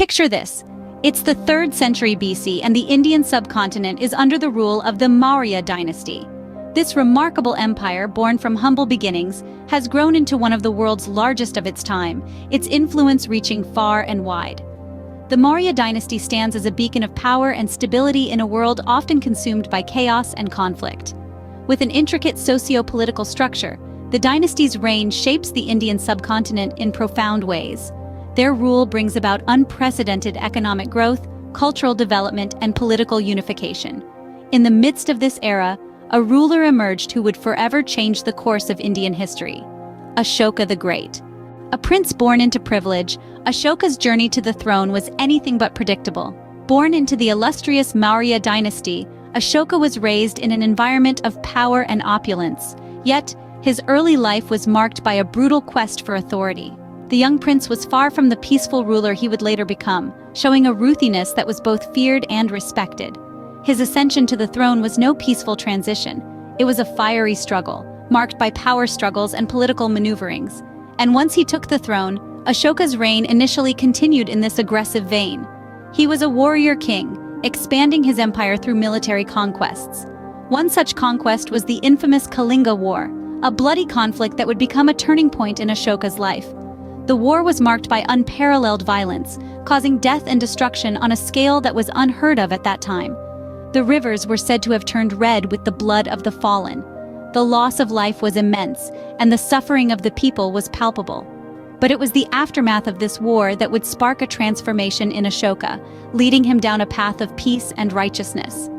Picture this. It's the 3rd century BC and the Indian subcontinent is under the rule of the Maurya dynasty. This remarkable empire, born from humble beginnings, has grown into one of the world's largest of its time, its influence reaching far and wide. The Maurya dynasty stands as a beacon of power and stability in a world often consumed by chaos and conflict. With an intricate socio-political structure, the dynasty's reign shapes the Indian subcontinent in profound ways. Their rule brings about unprecedented economic growth, cultural development, and political unification. In the midst of this era, a ruler emerged who would forever change the course of Indian history: Ashoka the Great. A prince born into privilege, Ashoka's journey to the throne was anything but predictable. Born into the illustrious Maurya dynasty, Ashoka was raised in an environment of power and opulence, yet his early life was marked by a brutal quest for authority. The young prince was far from the peaceful ruler he would later become, showing a ruthiness that was both feared and respected. His ascension to the throne was no peaceful transition. It was a fiery struggle, marked by power struggles and political maneuverings. And once he took the throne, Ashoka's reign initially continued in this aggressive vein. He was a warrior king, expanding his empire through military conquests. One such conquest was the infamous Kalinga War, a bloody conflict that would become a turning point in Ashoka's life. The war was marked by unparalleled violence, causing death and destruction on a scale that was unheard of at that time. The rivers were said to have turned red with the blood of the fallen. The loss of life was immense, and the suffering of the people was palpable. But it was the aftermath of this war that would spark a transformation in Ashoka, leading him down a path of peace and righteousness.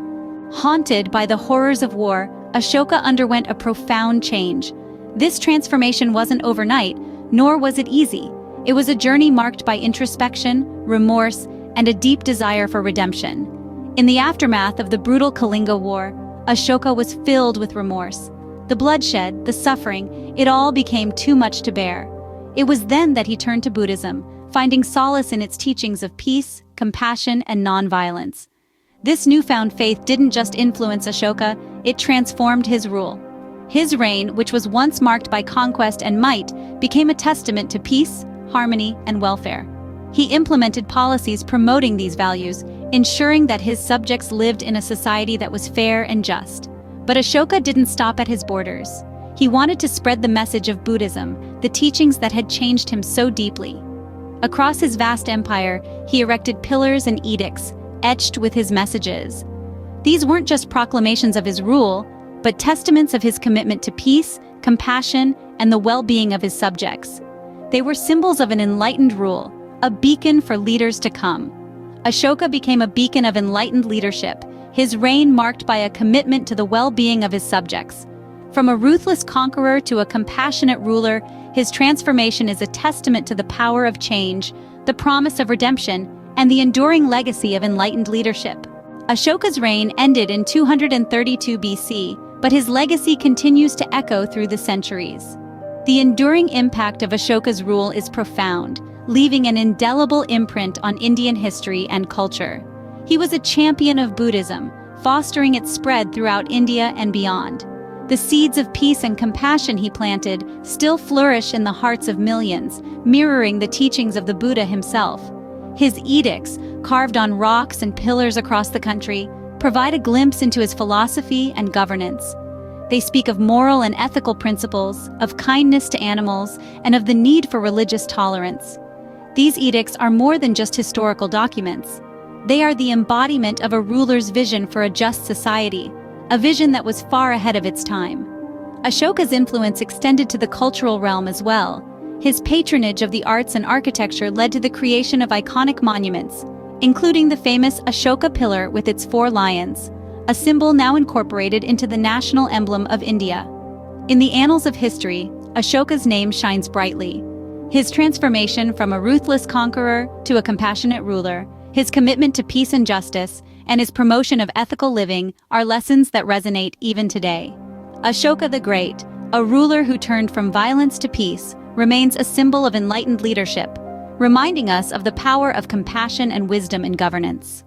Haunted by the horrors of war, Ashoka underwent a profound change. This transformation wasn't overnight, nor was it easy. It was a journey marked by introspection, remorse, and a deep desire for redemption. In the aftermath of the brutal Kalinga War, Ashoka was filled with remorse. The bloodshed, the suffering, it all became too much to bear. It was then that he turned to Buddhism, finding solace in its teachings of peace, compassion, and non-violence. This newfound faith didn't just influence Ashoka, it transformed his rule. His reign, which was once marked by conquest and might, became a testament to peace, harmony, and welfare. He implemented policies promoting these values, ensuring that his subjects lived in a society that was fair and just. But Ashoka didn't stop at his borders. He wanted to spread the message of Buddhism, the teachings that had changed him so deeply. Across his vast empire, he erected pillars and edicts, etched with his messages. These weren't just proclamations of his rule, but testaments of his commitment to peace, compassion, and the well-being of his subjects. They were symbols of an enlightened rule, a beacon for leaders to come. Ashoka became a beacon of enlightened leadership, his reign marked by a commitment to the well-being of his subjects. From a ruthless conqueror to a compassionate ruler, his transformation is a testament to the power of change, the promise of redemption, and the enduring legacy of enlightened leadership. Ashoka's reign ended in 232 BC, but his legacy continues to echo through the centuries. The enduring impact of Ashoka's rule is profound, leaving an indelible imprint on Indian history and culture. He was a champion of Buddhism, fostering its spread throughout India and beyond. The seeds of peace and compassion he planted still flourish in the hearts of millions, mirroring the teachings of the Buddha himself. His edicts, carved on rocks and pillars across the country, provide a glimpse into his philosophy and governance. They speak of moral and ethical principles, of kindness to animals, and of the need for religious tolerance. These edicts are more than just historical documents. They are the embodiment of a ruler's vision for a just society, a vision that was far ahead of its time. Ashoka's influence extended to the cultural realm as well. His patronage of the arts and architecture led to the creation of iconic monuments, including the famous Ashoka Pillar with its 4 lions, a symbol now incorporated into the national emblem of India. In the annals of history, Ashoka's name shines brightly. His transformation from a ruthless conqueror to a compassionate ruler, his commitment to peace and justice, and his promotion of ethical living are lessons that resonate even today. Ashoka the Great, a ruler who turned from violence to peace, remains a symbol of enlightened leadership, reminding us of the power of compassion and wisdom in governance.